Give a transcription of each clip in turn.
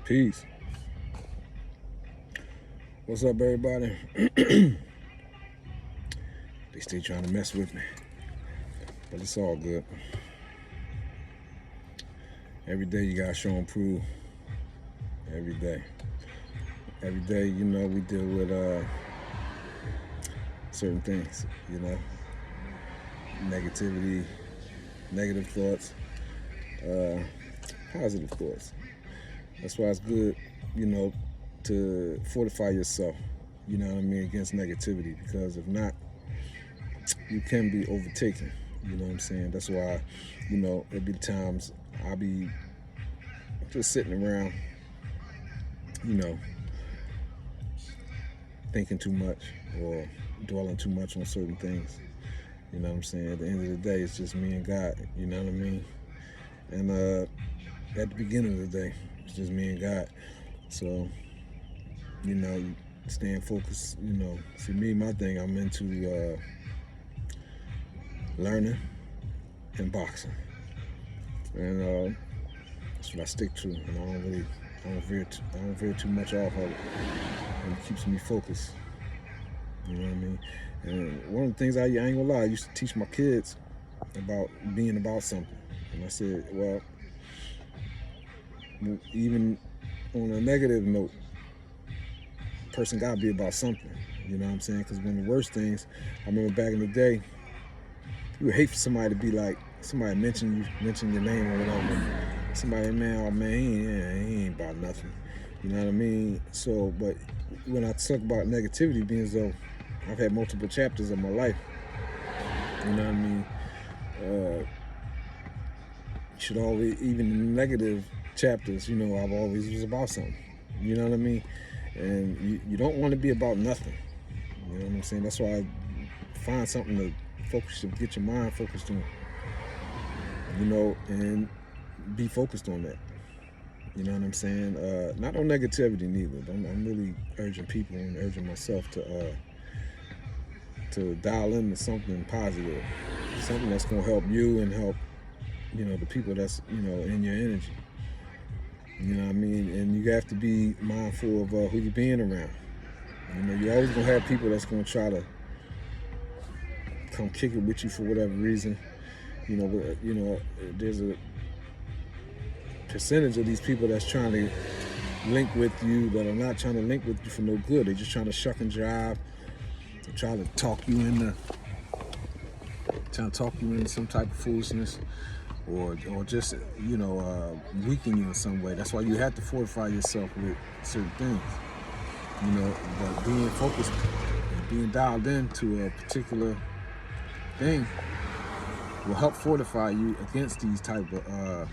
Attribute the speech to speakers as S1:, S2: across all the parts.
S1: Peace. What's up, everybody? They still trying to mess with me, but it's all good. Every day you gotta show and prove. Every day. Every day, we deal with certain things, negativity, negative thoughts, positive thoughts. That's why it's good, to fortify yourself, against negativity, because if not, you can be overtaken, you know what I'm saying? That's why, there'll be times I'll be just sitting around, thinking too much or dwelling too much on certain things. You know what I'm saying? At the end of the day, it's just me and God, you know what I mean? And at the beginning of the day, it's just me and God. So, staying focused, see me, my thing, I'm into learning and boxing. And that's what I stick to. And I don't veer too much off of it. And it keeps me focused. You know what I mean? And one of the things I ain't gonna lie, I used to teach my kids about being about something. And I said, well, even on a negative note, a person gotta be about something. You know what I'm saying? Because one of the worst things, I remember back in the day, you would hate for somebody to be like, somebody mention your name or whatever. Somebody, man, oh man, he ain't about nothing. You know what I mean? So, but when I talk about negativity, being as though I've had multiple chapters of my life, you know what I mean? You should always, even in negative chapters, I've always was about something. You know what I mean? And you don't want to be about nothing. You know what I'm saying? That's why I find something to focus, to get your mind focused on, and be focused on that. You know what I'm saying? Not on negativity neither. I'm really urging people and urging myself to dial into something positive, something that's gonna help you and help, the people that's, in your energy. You know what I mean? And you have to be mindful of who you're being around. You're always gonna have people that's gonna try to come kick it with you for whatever reason. There's a percentage of these people that's trying to link with you that are not trying to link with you for no good. They're just trying to shuck and jive. They try to talk you into some type of foolishness, or just weaken you in some way. That's why you have to fortify yourself with certain things. But being focused and being dialed into a particular thing will help fortify you against these type of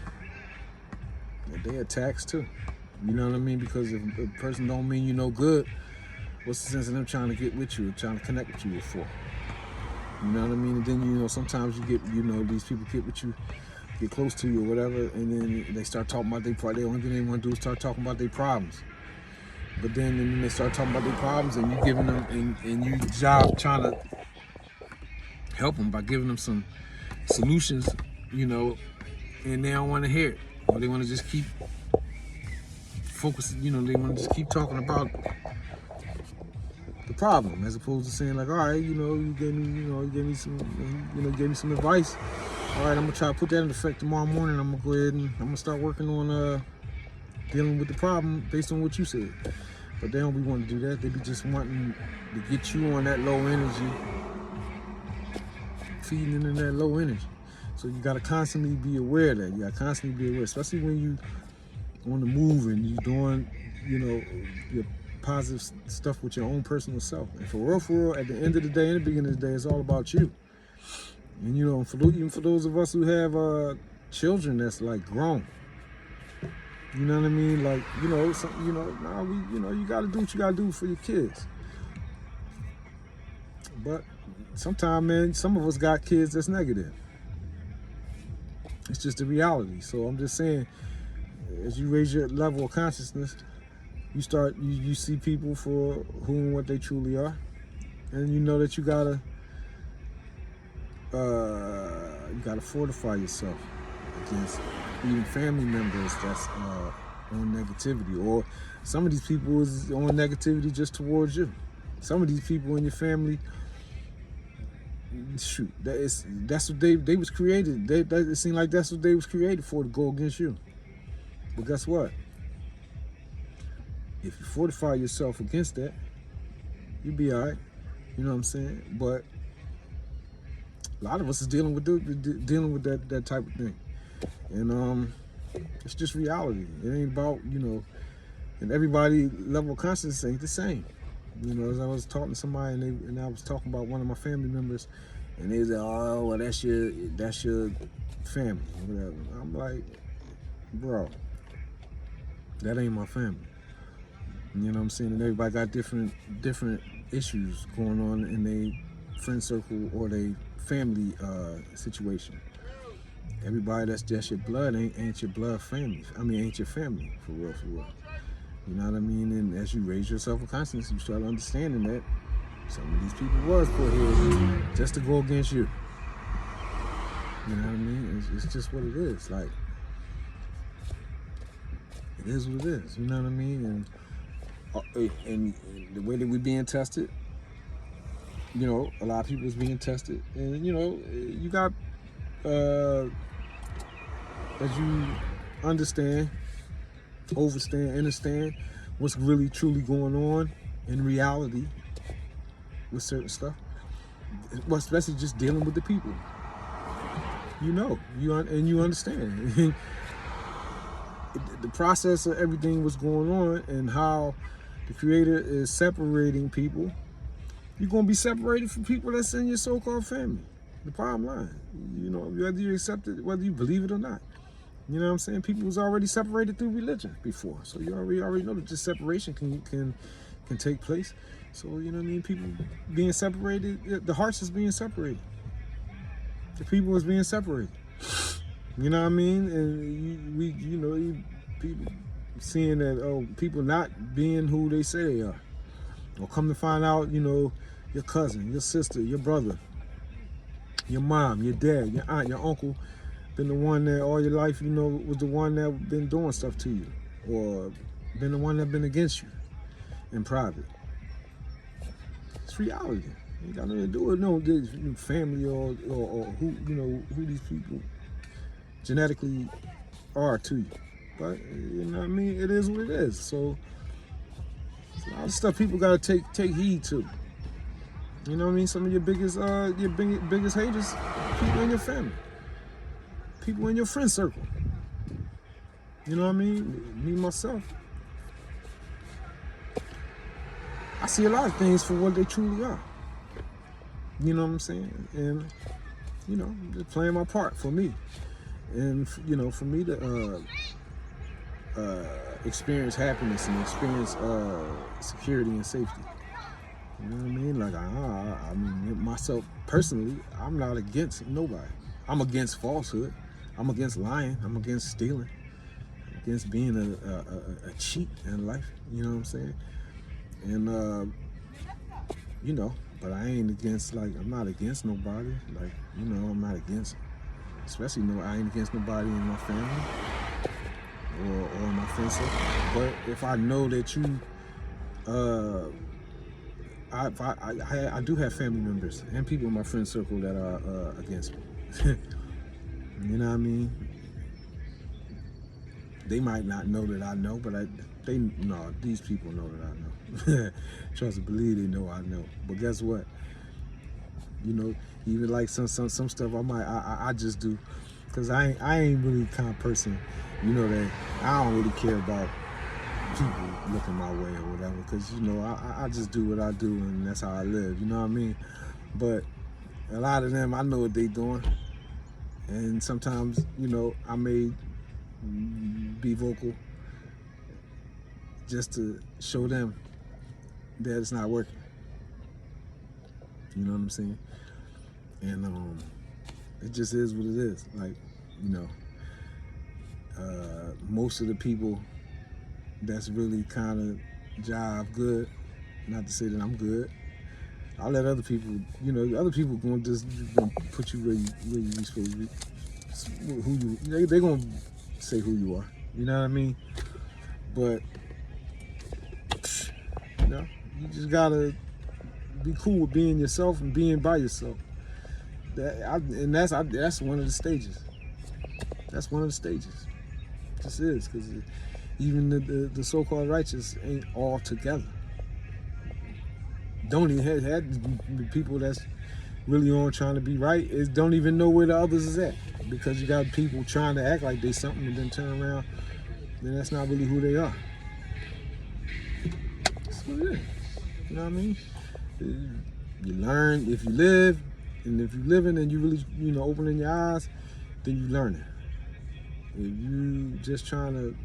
S1: they attacks too. You know what I mean? Because if a person don't mean you no good, what's the sense of them trying to get with you, trying to connect with you for? You know what I mean? And then sometimes you get these people get with you, get close to you or whatever, and then they start talking about their problems. The only thing they want to do is start talking about their problems. But then they start talking about their problems, and you giving them and you job trying to help them by giving them some solutions, and they don't want to hear it, or they want to just keep focusing. They want to just keep talking about the problem, as opposed to saying like, all right, you gave me some advice. All right, I'm gonna try to put that in effect tomorrow morning. I'm gonna go ahead and I'm gonna start working on dealing with the problem based on what you said. But they don't be wanting to do that. They be just wanting to get you on that low energy, feeding into that low energy. So you gotta constantly be aware of that. You gotta constantly be aware, especially when you on the move and you doing, your positive stuff with your own personal self. And for real, at the end of the day, in the beginning of the day, it's all about you. And even for those of us who have children that's like grown, you know what I mean? Like, you gotta do what you gotta do for your kids. But sometimes, man, some of us got kids that's negative. It's just the reality. So I'm just saying, as you raise your level of consciousness, you see people for who and what they truly are, and you know that you gotta fortify yourself against even family members that's on negativity, or some of these people is on negativity just towards you. Some of these people in your family, shoot, that's what they was created. It seemed like that's what they was created for, to go against you. But guess what? If you fortify yourself against that, you'll be all right. You know what I'm saying? But a lot of us is dealing with that type of thing, and it's just reality. It ain't about, and everybody level of consciousness ain't the same. As I was talking to somebody, and I was talking about one of my family members, and they said, "Oh, well, that's your family, or whatever." I'm like, bro, that ain't my family. You know what I'm saying? And everybody got different issues going on in their friend circle or their family situation. Everybody that's just your blood ain't your blood family. Ain't your family, for real, for real. You know what I mean? And as you raise yourself in consciousness, you start understanding that some of these people was put here just to go against you. You know what I mean? It's just what it is. Like, it is what it is. You know what I mean? And the way that we're being tested, a lot of people is being tested. And, you got, as you understand, understand what's really truly going on in reality with certain stuff, well, especially just dealing with the people, you understand the process of everything was going on, and how the Creator is separating people. You're going to be separated from people that's in your so-called family. The bottom line, whether you accept it, whether you believe it or not. You know what I'm saying? People was already separated through religion before, so you already know that this separation can take place. So people being separated, the hearts is being separated. The people is being separated. You know what I mean? And people seeing that people not being who they say they are, or come to find out, your cousin, your sister, your brother, your mom, your dad, your aunt, your uncle, been the one that all your life, was the one that been doing stuff to you, or been the one that been against you in private. It's reality. You got nothing to do with this family or who who these people genetically are to you. But it is what it is. So it's a lot of stuff people gotta take heed to. You know what I mean? Some of your biggest haters, people in your family. People in your friend circle. You know what I mean? Me, myself, I see a lot of things for what they truly are. You know what I'm saying? And, just playing my part for me. And, for me to experience happiness and experience security and safety. You know what I mean? Like, myself personally, I'm not against nobody. I'm against falsehood. I'm against lying. I'm against stealing. I'm against being a cheat in life. You know what I'm saying? And, but I ain't against, I'm not against nobody. I'm not against, especially, I ain't against nobody in my family or my friends. But if I know that you, I do have family members and people in my friend circle that are against me. You know what I mean? They might not know that I know, but these people know that I know. Trust and believe they know I know. But guess what? Even like some stuff I just do, because I ain't really the kind of person, that I don't really care about people looking my way or whatever, because I just do what I do, and that's how I live. You know what I mean? But a lot of them, I know what they doing. And sometimes, I may be vocal just to show them that it's not working. You know what I'm saying? And it just is what it is. Like, most of the people that's really kind of jive good, not to say that I'm good, I'll let other people, other people gonna put you where you supposed to be. They're gonna say who you are. You know what I mean? But you know, you just gotta be cool with being yourself and being by yourself. That's one of the stages. That's one of the stages. This is because even the so-called righteous ain't all together. Don't even have the people that's really on trying to be right don't even know where the others is at, because you got people trying to act like they something and then turn around, then that's not really who they are. That's what it is. You know what I mean? You learn if you live, and if you living and you really, opening your eyes, then you learn it. If you just trying to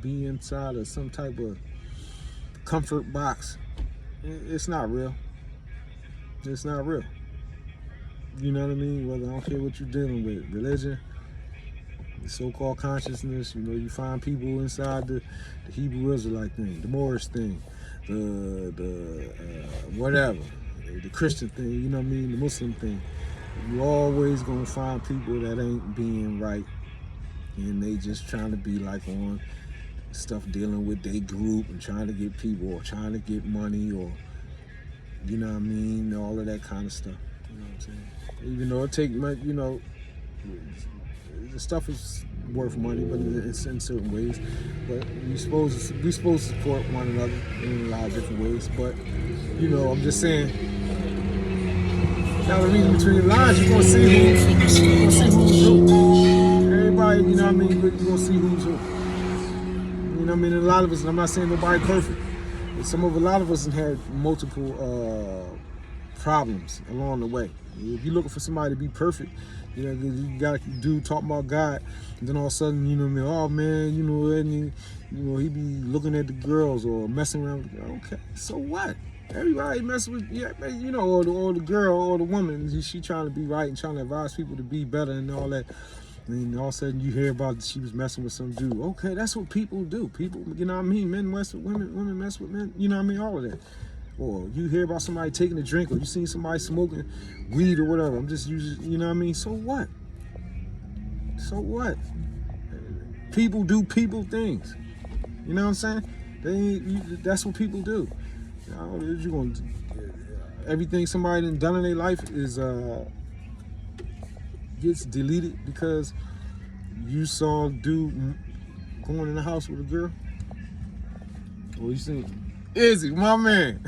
S1: be inside of some type of comfort box, it's not real. It's not real. You know what I mean? Whether I don't care what you're dealing with, religion, the so-called consciousness, you find people inside the Hebrew Israelite thing, the Moorish thing, the whatever, the Christian thing, you know what I mean, the Muslim thing. You always gonna find people that ain't being right, and they just trying to be like on stuff dealing with their group and trying to get people or trying to get money or, you know what I mean, all of that kind of stuff. You know what I'm saying? Even though it take money, the stuff is worth money, but it's in certain ways. But we supposed to support one another in a lot of different ways. But I'm just saying, now the reading between the lines, you're gonna see who's who. Everybody, you know what I mean, you're gonna see who's who. You know what I mean? And a lot of us, and I'm not saying nobody perfect, but a lot of us have had multiple problems along the way. If you're looking for somebody to be perfect, you got a dude talking about God, and then all of a sudden, oh man, and he be looking at the girls or messing around with the girl. Okay, so what? Everybody messing with, or the girl or the woman, she trying to be right and trying to advise people to be better and all that. And all of a sudden you hear about she was messing with some dude. Okay, that's what people do. People, you know what I mean? Men mess with women, women mess with men, you know what I mean? All of that. Or you hear about somebody taking a drink, or you seen somebody smoking weed or whatever. I'm just using, you know what I mean? So what? So what? People do people things. You know what I'm saying? That's what people do. You gonna everything somebody done in their life is gets deleted because you saw a dude going in the house with a girl, or you seen Izzy, my man.